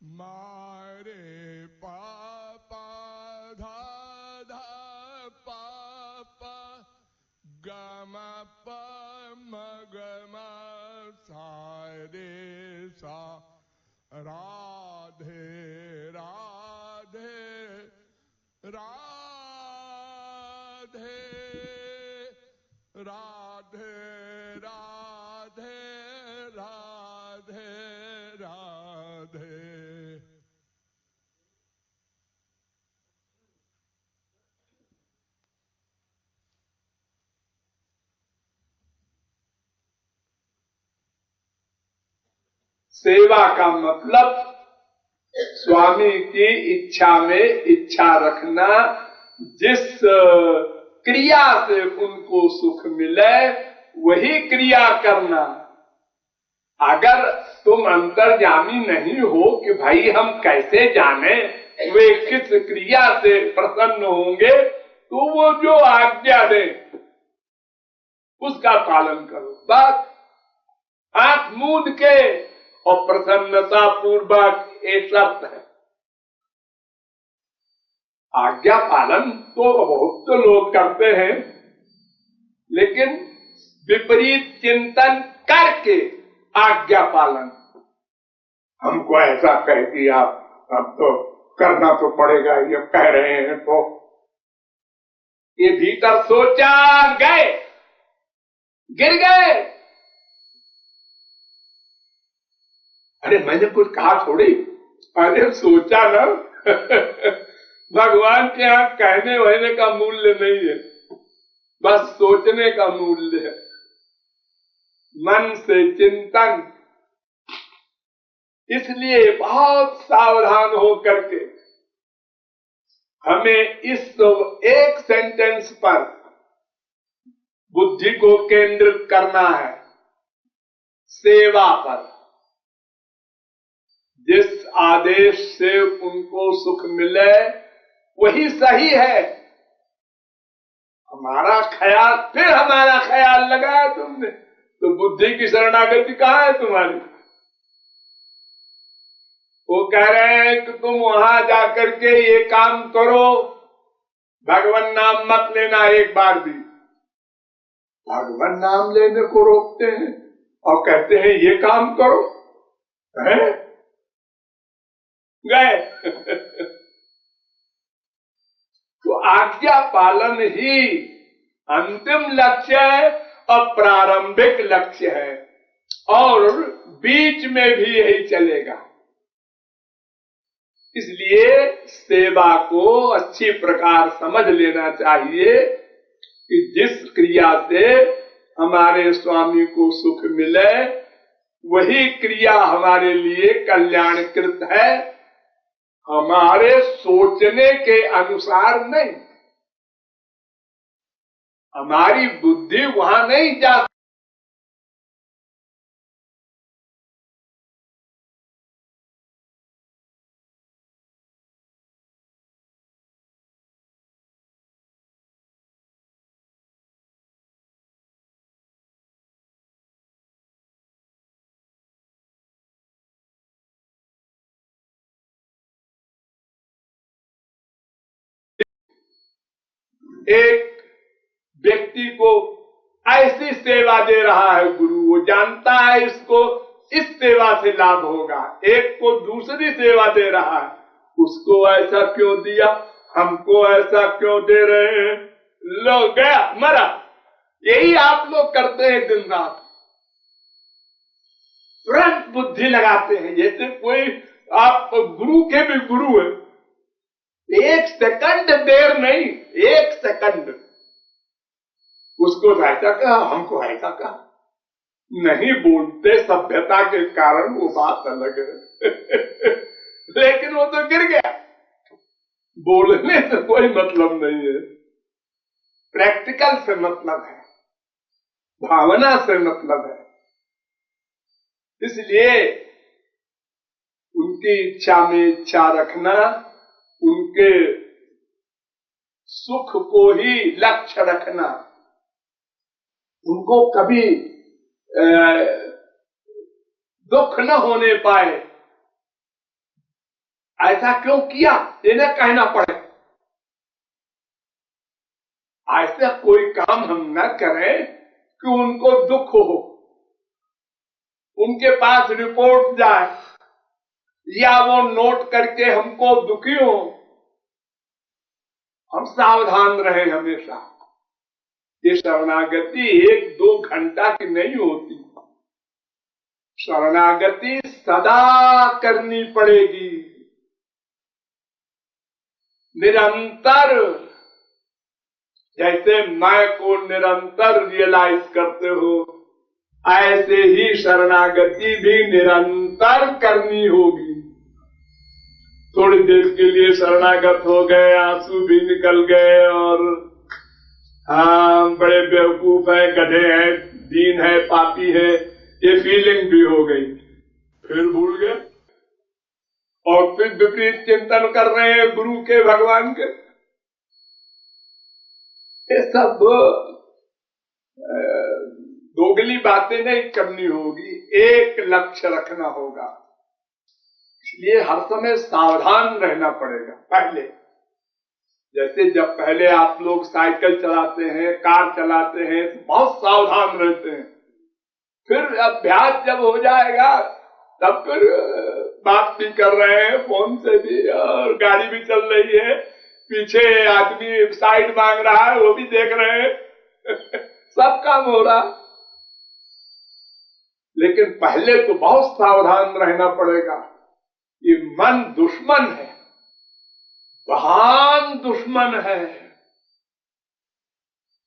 मारे पापा धा धा पापा गम पम गम सारे सा राधे राधे राधे राधे राधे राधे राधे। सेवा का मतलब स्वामी की इच्छा में इच्छा रखना, जिस क्रिया से उनको सुख मिले वही क्रिया करना। अगर तुम अंतर्यामी नहीं हो कि भाई हम कैसे जाने वे किस क्रिया से प्रसन्न होंगे, तो वो जो आज्ञा दे उसका पालन करो। बस आंख मूंद के और प्रसन्नता पूर्वक ये शर्त है। आज्ञा पालन तो बहुत लोग करते हैं, लेकिन विपरीत चिंतन करके आज्ञा पालन। हमको ऐसा कह दिया, अब तो करना तो पड़ेगा, ये कह रहे हैं तो ये भीतर सोचा गए, गिर गए। अरे मैंने कुछ कहा थोड़ी, अरे सोचा ना। भगवान के यहाँ कहने वहने का मूल्य नहीं है, बस सोचने का मूल्य है। मन से चिंतन, इसलिए बहुत सावधान हो करके हमें इस एक सेंटेंस पर बुद्धि को केंद्रित करना है, सेवा पर। जिस आदेश से उनको सुख मिले वही सही है। हमारा ख्याल लगाया तुमने, तो बुद्धि की शरणागति कहाँ है तुम्हारी? वो कह रहे हैं कि तुम वहां जाकर के ये काम करो, भगवान नाम मत लेना एक बार भी। भगवान नाम लेने को रोकते हैं और कहते हैं ये काम करो, है? गए। तो आज्ञा पालन ही अंतिम लक्ष्य है और प्रारंभिक लक्ष्य है, और बीच में भी यही चलेगा। इसलिए सेवा को अच्छी प्रकार समझ लेना चाहिए कि जिस क्रिया से हमारे स्वामी को सुख मिले वही क्रिया हमारे लिए कल्याणकृत है, हमारे सोचने के अनुसार नहीं। हमारी बुद्धि वहां नहीं जा एक व्यक्ति को ऐसी सेवा दे रहा है गुरु, वो जानता है इसको इस सेवा से लाभ होगा, एक को दूसरी सेवा दे रहा है, उसको ऐसा क्यों दिया, हमको ऐसा क्यों दे रहे हैं, लो गया मरा। यही आप लोग करते हैं दिन रात, तुरंत बुद्धि लगाते हैं जैसे कोई आप गुरु के भी गुरु है। एक सेकंड देर नहीं, एक सेकंड उसको ऐसा कहा, हमको ऐसा कहा, नहीं बोलते सभ्यता के कारण, वो बात अलग है। लेकिन वो तो गिर गया, बोलने से कोई मतलब नहीं है, प्रैक्टिकल से मतलब है, भावना से मतलब है। इसलिए उनकी इच्छा में इच्छा रखना, उनके सुख को ही लक्ष्य रखना, उनको कभी दुख न होने पाए ऐसा क्यों किया इन्हें कहना पड़े। ऐसा कोई काम हम न करें कि उनको दुख हो, उनके पास रिपोर्ट जाए या वो नोट करके हमको दुखी हो। हम सावधान रहे हमेशा। ये शरणागति 1-2 घंटा की नहीं होती, शरणागति सदा करनी पड़ेगी, निरंतर। जैसे मैं को निरंतर रियलाइज करते हो, ऐसे ही शरणागति भी निरंतर करनी होगी। थोड़ी देर के लिए शरणागत हो गए, आंसू भी निकल गए और हाँ बड़े बेवकूफ है, गधे हैं, दीन है, पापी है, ये फीलिंग भी हो गई, फिर भूल गए और फिर विपरीत चिंतन कर रहे हैं गुरु के, भगवान के। ये सब दोगली बातें नहीं करनी होगी, एक लक्ष्य रखना होगा। इसलिए हर समय सावधान रहना पड़ेगा। पहले जैसे जब पहले आप लोग साइकिल चलाते हैं, कार चलाते हैं, तो बहुत सावधान रहते हैं। फिर अभ्यास जब हो जाएगा तब फिर बात भी कर रहे हैं फोन से भी, और गाड़ी भी चल रही है, पीछे आदमी साइड मांग रहा है वो भी देख रहे हैं सब काम हो रहा। लेकिन पहले तो बहुत सावधान रहना पड़ेगा। ये मन दुश्मन है, महान दुश्मन है।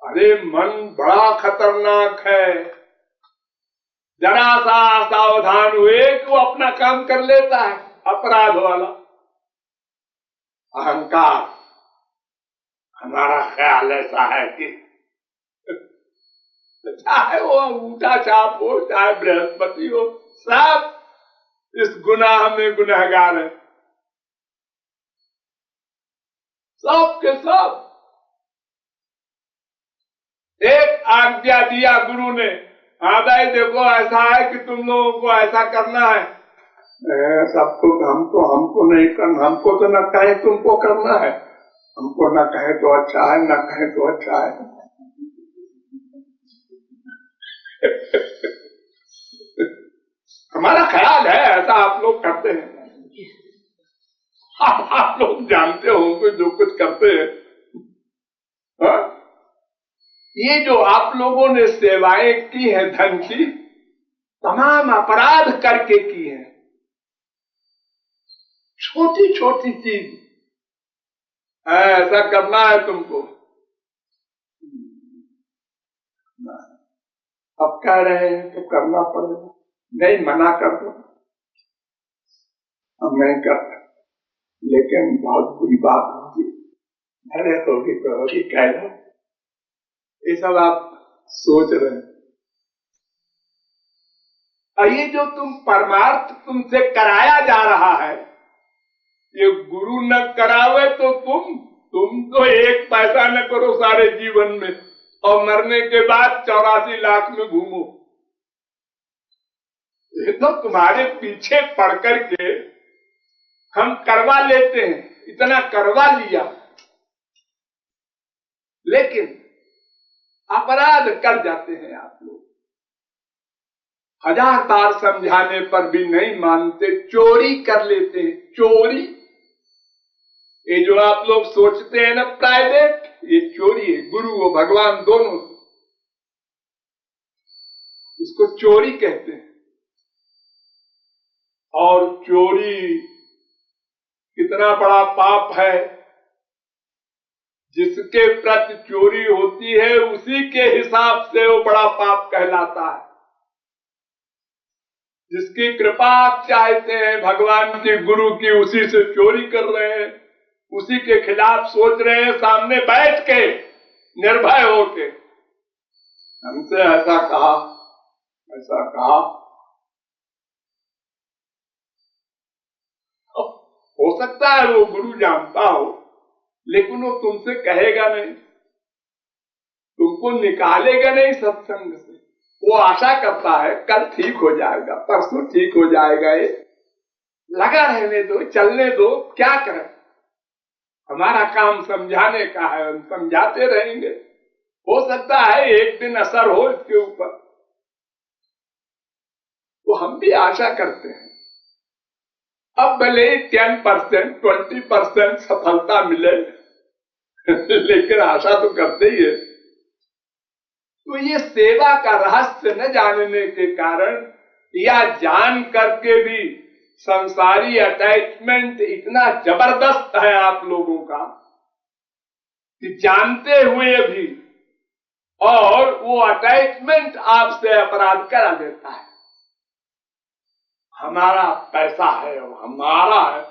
अरे मन बड़ा खतरनाक है। जरा सा सावधान हुए कि वो अपना काम कर लेता है, अपराध वाला। अहंकार, हमारा ख्याल ऐसा है कि चाहे वो अंगूठा छाप हो, चाहे बृहस्पति हो, सब इस गुनाह में गुनहगार है, सब के सब। एक आज्ञा दिया गुरु ने, हाँ भाई देखो ऐसा है कि तुम लोगों को ऐसा करना है, सबको हमको नहीं करना, हमको तो न कहे तुमको करना है, हमको न कहे तो अच्छा है, न कहे तो अच्छा है। हमारा ख्याल है ऐसा आप लोग करते हैं। आप लोग जानते होंगे जो कुछ करते हैं। हाँ? ये जो आप लोगों ने सेवाएं की है धन की, तमाम अपराध करके की है। छोटी छोटी चीज ऐसा करना है तुमको, अब कह रहे हैं तो करना पड़ेगा, नहीं मना कर दो, हम नहीं करते, लेकिन बहुत बुरी बात होगी, अरे होगी तो होगी, कह दो। ये सब आप सोच रहे हैं। ये जो तुम परमार्थ तुमसे कराया जा रहा है, ये गुरु न करावे तो तुम तो 1 पैसा न करो सारे जीवन में, और मरने के बाद 84 लाख में घूमो। ये तो तुम्हारे पीछे पड़ करके हम करवा लेते हैं, इतना करवा लिया, लेकिन अपराध कर जाते हैं आप लोग। 1000 बार समझाने पर भी नहीं मानते, चोरी कर लेते हैं, चोरी। ये जो आप लोग सोचते हैं ना प्राइवेट, ये चोरी है। गुरु और भगवान दोनों इसको चोरी कहते हैं। और चोरी कितना बड़ा पाप है। जिसके प्रति चोरी होती है उसी के हिसाब से वो बड़ा पाप कहलाता है। जिसकी कृपा आप चाहते हैं भगवान की, गुरु की, उसी से चोरी कर रहे हैं, उसी के खिलाफ सोच रहे हैं, सामने बैठ के निर्भय होके हमसे ऐसा कहा, ऐसा कहा। हो सकता है वो गुरु जानता हो, लेकिन वो तुमसे कहेगा नहीं, तुमको निकालेगा नहीं सत्संग से। वो आशा करता है कल ठीक हो जाएगा, परसों ठीक हो जाएगा। लगा रहने दो, चलने दो, क्या करें। हमारा काम समझाने का है, हम समझाते रहेंगे। हो सकता है एक दिन असर हो इसके ऊपर, तो हम भी आशा करते हैं। अब भले ही 10%, 20% सफलता मिले, लेकिन आशा तो करते ही है। तो ये सेवा का रहस्य न जानने के कारण या जान करके भी संसारी अटैचमेंट इतना जबरदस्त है आप लोगों का कि जानते हुए भी, और वो अटैचमेंट आपसे अपराध करा देता है। हमारा पैसा है और हमारा है,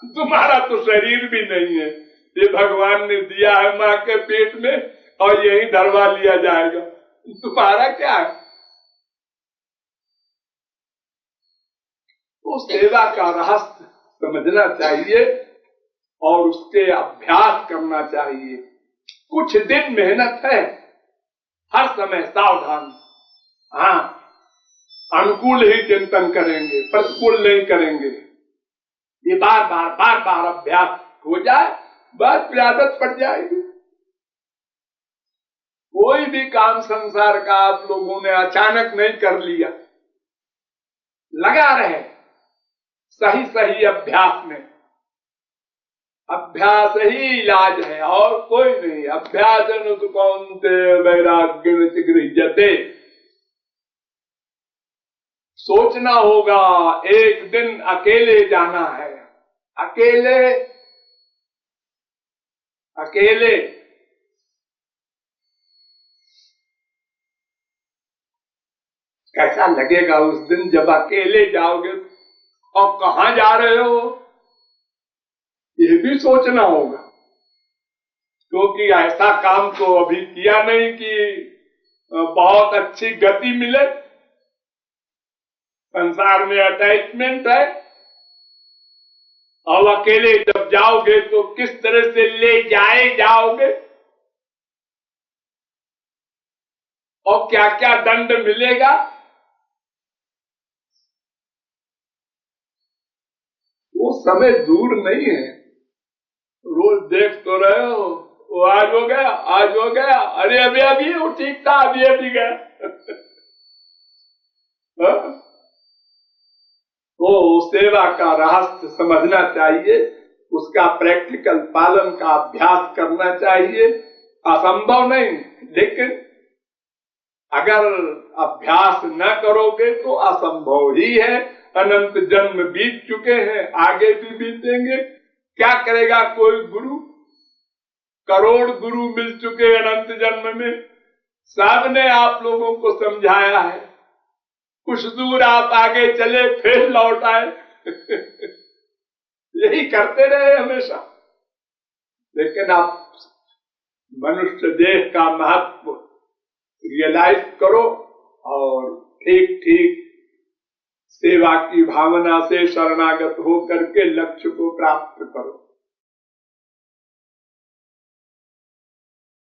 तुम्हारा तो शरीर भी नहीं है, ये भगवान ने दिया है मां के पेट में और यही धरवा लिया जाएगा, तुम्हारा क्या है। तो सेवा का रहस्य समझना चाहिए और उसके अभ्यास करना चाहिए। कुछ दिन मेहनत है, हर समय सावधान। हाँ, अनुकूल ही चिंतन करेंगे, प्रतिकूल नहीं करेंगे। ये बार बार अभ्यास हो जाए, बस आदत पड़ जाएगी। कोई भी काम संसार का आप लोगों ने अचानक नहीं कर लिया, लगा रहे सही सही अभ्यास में। अभ्यास ही इलाज है और कोई नहीं। अभ्यास तो कौनते वैराग्य गृह्यते। सोचना होगा एक दिन अकेले जाना है, अकेले अकेले। कैसा लगेगा उस दिन जब अकेले जाओगे और कहां जा रहे हो, ये भी सोचना होगा। क्योंकि ऐसा काम तो अभी किया नहीं कि बहुत अच्छी गति मिले। संसार में अटैचमेंट है, और अकेले जब जाओगे तो किस तरह से ले जाओगे और क्या क्या दंड मिलेगा, वो समय दूर नहीं है। रोज देख तो रहे हो, वो आज हो गया, आज हो गया, अरे अभी वो ठीक था, अभी गया। वो सेवा का रहस्य समझना चाहिए, उसका प्रैक्टिकल पालन का अभ्यास करना चाहिए। असंभव नहीं, लेकिन अगर अभ्यास न करोगे तो असंभव ही है। अनंत जन्म बीत चुके हैं, आगे भी बीतेंगे। क्या करेगा कोई गुरु? करोड़ गुरु मिल चुके अनंत जन्म में, सबने आप लोगों को समझाया है। कुछ दूर आप आगे चले, फिर लौट आए। यही करते रहे हमेशा। लेकिन आप मनुष्य देह का महत्व रियलाइज करो और ठीक ठीक सेवा की भावना से शरणागत हो करके लक्ष्य को प्राप्त करो।